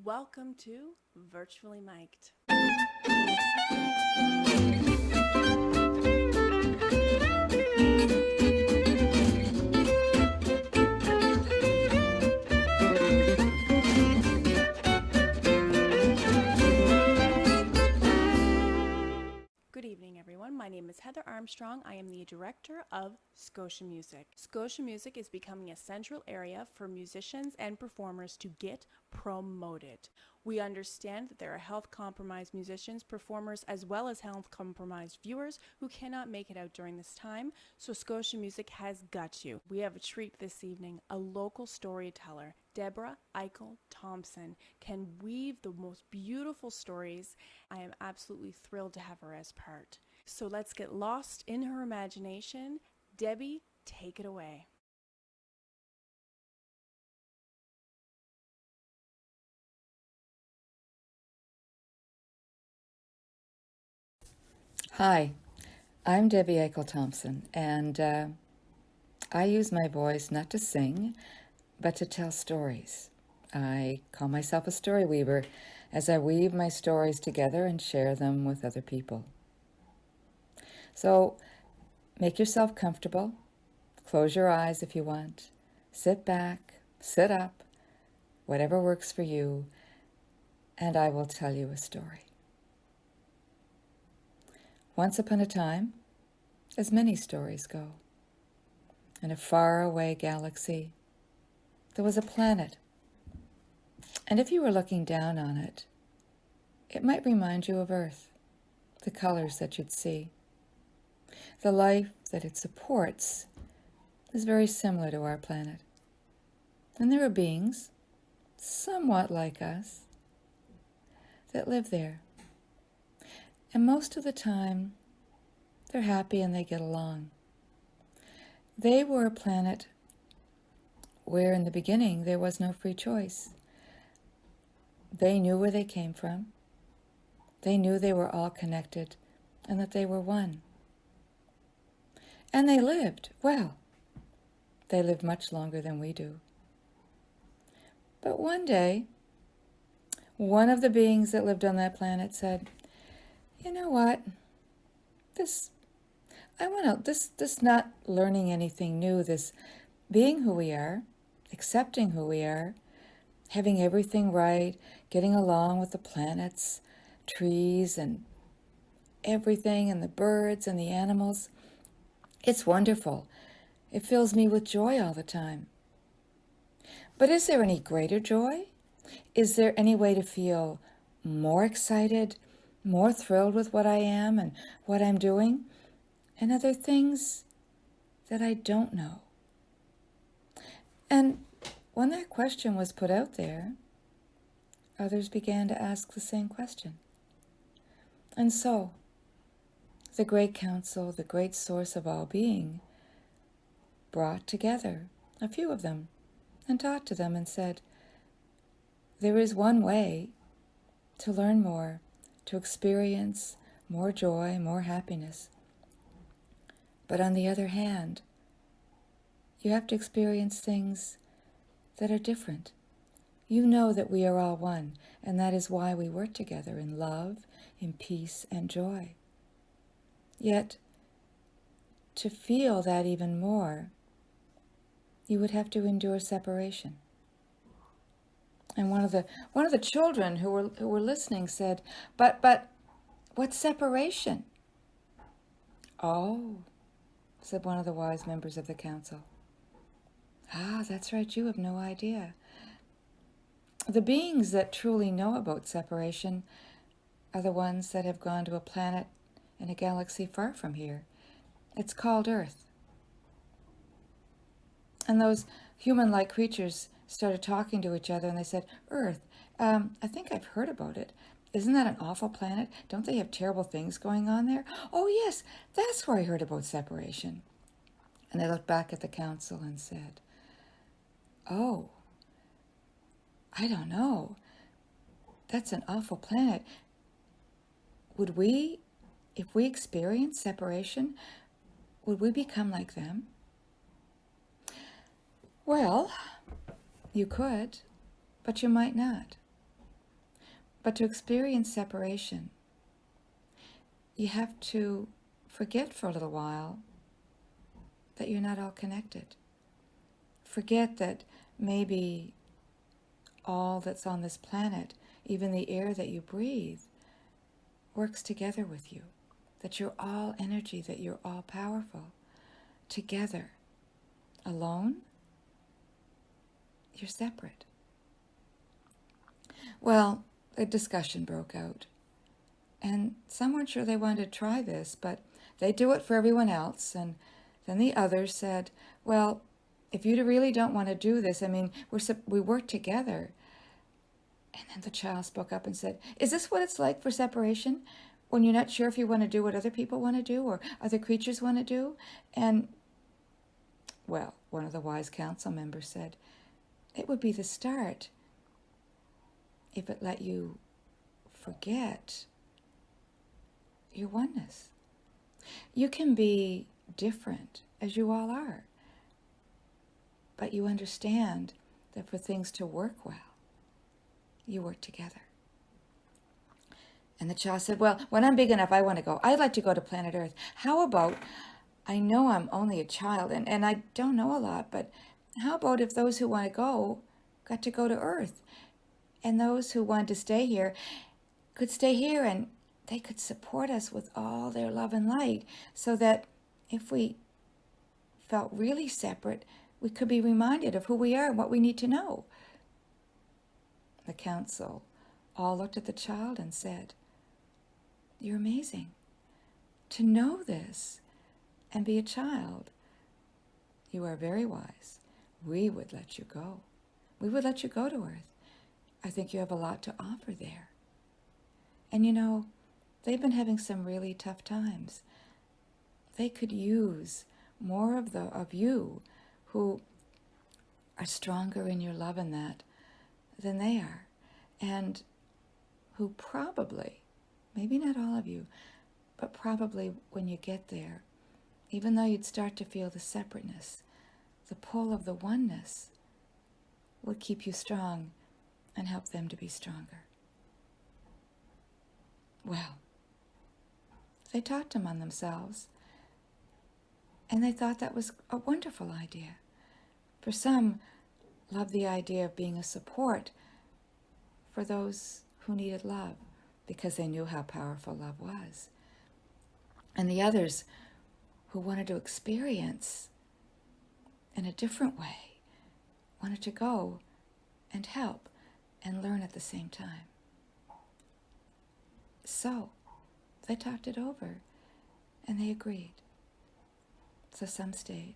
Welcome to Virtually Mic'd. Good evening, everyone. My name is Heather Armstrong. I am the director of Scotia Music. Scotia Music is becoming a central area for musicians and performers to get promoted. We understand that there are health compromised musicians, performers, as well as health compromised viewers who cannot make it out during this time, so Scotia Music has got you. We have a treat this evening. A local storyteller, Deborah Eikle Thompson, can weave the most beautiful stories. I am absolutely thrilled to have her as part. So let's get lost in her imagination. Debbie, take it away. Hi, I'm Debbie Eikle Thompson, and I use my voice not to sing, but to tell stories. I call myself a story weaver as I weave my stories together and share them with other people. So make yourself comfortable, close your eyes if you want, sit back, sit up, whatever works for you, and I will tell you a story. Once upon a time, as many stories go, in a faraway galaxy, there was a planet. And if you were looking down on it, it might remind you of Earth, the colors that you'd see. The life that it supports is very similar to our planet. And there are beings, somewhat like us, that live there. And most of the time, they're happy and they get along. They were a planet where in the beginning there was no free choice. They knew where they came from. They knew they were all connected and that they were one. And they lived, well, they lived much longer than we do. But one day, one of the beings that lived on that planet said, you know what, this not learning anything new, this being who we are, accepting who we are, having everything right, getting along with the planets, trees and everything, and the birds and the animals, it's wonderful. It fills me with joy all the time. But is there any greater joy? Is there any way to feel more excited, more thrilled with what I am and what I'm doing, and other things that I don't know? And when that question was put out there, others began to ask the same question. And so, the great council, the great source of all being, brought together a few of them and talked to them and said, there is one way to learn more, to experience more joy, more happiness. But on the other hand, you have to experience things that are different. You know that we are all one, and that is why we work together in love, in peace, and joy. Yet, to feel that even more, you would have to endure separation. And one of the children who were listening said, "But, what's separation?" "Oh," said one of the wise members of the council. "Ah, that's right, you have no idea. The beings that truly know about separation are the ones that have gone to a planet in a galaxy far from here. It's called Earth." And those human-like creatures started talking to each other, and they said, "Earth, I think I've heard about it. Isn't that an awful planet? Don't they have terrible things going on there?" "Oh yes, that's where I heard about separation." And they looked back at the council and said, "Oh, I don't know. That's an awful planet. Would we, if we experience separation, would we become like them?" "Well, you could, but you might not. But to experience separation, you have to forget for a little while that you're not all connected. Forget that maybe all that's on this planet, even the air that you breathe, works together with you. That you're all energy, that you're all powerful. Together. Alone, you're separate. Well, a discussion broke out. And some weren't sure they wanted to try this, but they do it for everyone else. And then the others said, well, if you really don't want to do this, I mean, we work together. And then the child spoke up and said, is this what it's like for separation? When you're not sure if you want to do what other people want to do or other creatures want to do? And, well, one of the wise council members said, it would be the start if it let you forget your oneness. You can be different, as you all are, but you understand that for things to work well, you work together. And the child said, well, when I'm big enough, I want to go. I'd like to go to planet Earth. How about, I know I'm only a child and I don't know a lot, but how about if those who want to go got to go to Earth? And those who wanted to stay here could stay here, and they could support us with all their love and light, so that if we felt really separate, we could be reminded of who we are and what we need to know. The council all looked at the child and said, you're amazing. To know this and be a child, you are very wise. We would let you go. We would let you go to Earth. I think you have a lot to offer there. And you know, they've been having some really tough times. They could use more of you who are stronger in your love in that than they are, and who probably, maybe not all of you, but probably when you get there, even though you'd start to feel the separateness, the pull of the oneness will keep you strong and help them to be stronger. Well, they talked among themselves, and they thought that was a wonderful idea. For some, loved the idea of being a support for those who needed love, because they knew how powerful love was. And the others who wanted to experience in a different way, wanted to go and help and learn at the same time. So they talked it over and they agreed. So some stayed.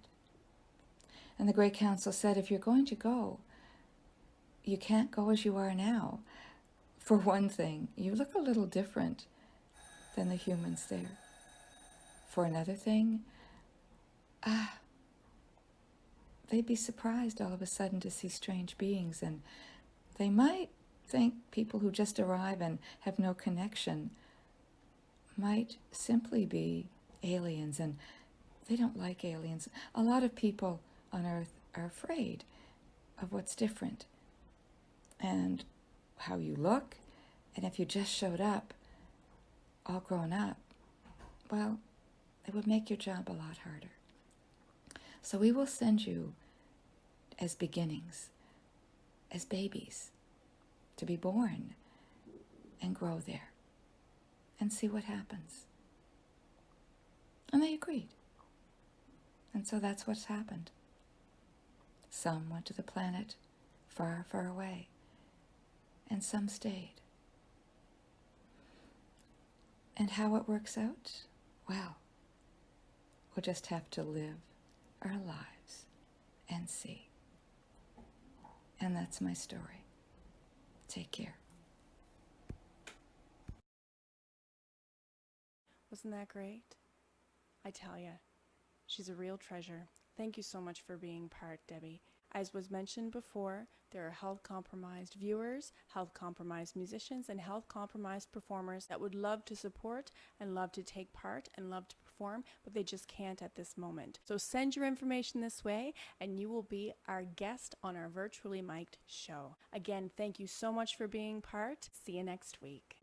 And the Great Council said, if you're going to go, you can't go as you are now. For one thing, you look a little different than the humans there. For another thing, they'd be surprised all of a sudden to see strange beings, and they might think people who just arrive and have no connection might simply be aliens, and they don't like aliens. A lot of people on Earth are afraid of what's different and how you look, and if you just showed up all grown up, well, it would make your job a lot harder. So we will send you as beginnings, as babies, to be born and grow there and see what happens. And they agreed. And so that's what's happened. Some went to the planet far, far away, and some stayed. And how it works out? Well, we'll just have to live our lives and see. And that's my story. Take care. Wasn't that great? I tell ya, she's a real treasure. Thank you so much for being part, Debbie. As was mentioned before, there are health compromised viewers, health compromised musicians, and health compromised performers that would love to support and love to take part and love to perform, but they just can't at this moment. So send your information this way and you will be our guest on our virtually mic'd show. Again, thank you so much for being part. See you next week.